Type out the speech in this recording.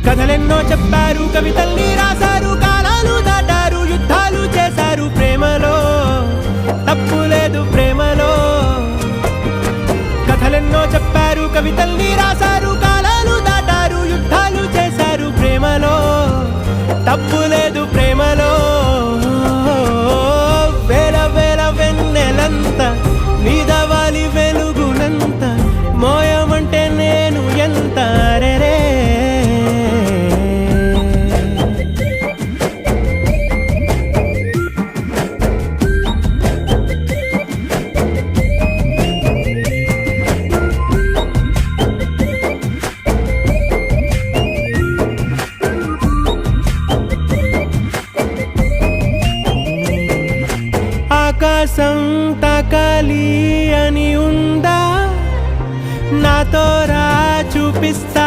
కథలెన్నో చెప్పారు, కవితల్ని రాశారు, కాలాలు దాటారు, యుద్ధాలు చేశారు, ప్రేమలో తప్పు లేదు, ప్రేమలో. కథలెన్నో చెప్పారు, కవితల్ని రాశారు, కాలాలు దాటారు, యుద్ధాలు చేశారు, ప్రేమలో తప్పు లేదు, ప్రేమలో. వేల వేల వెన్నెలంత మీద వాలి వెలుగునంత మోయమంటే నేను ఎంత రే. ఆకాశం తాకాలి అని ఉందా, నాతో రా చూపిస్తా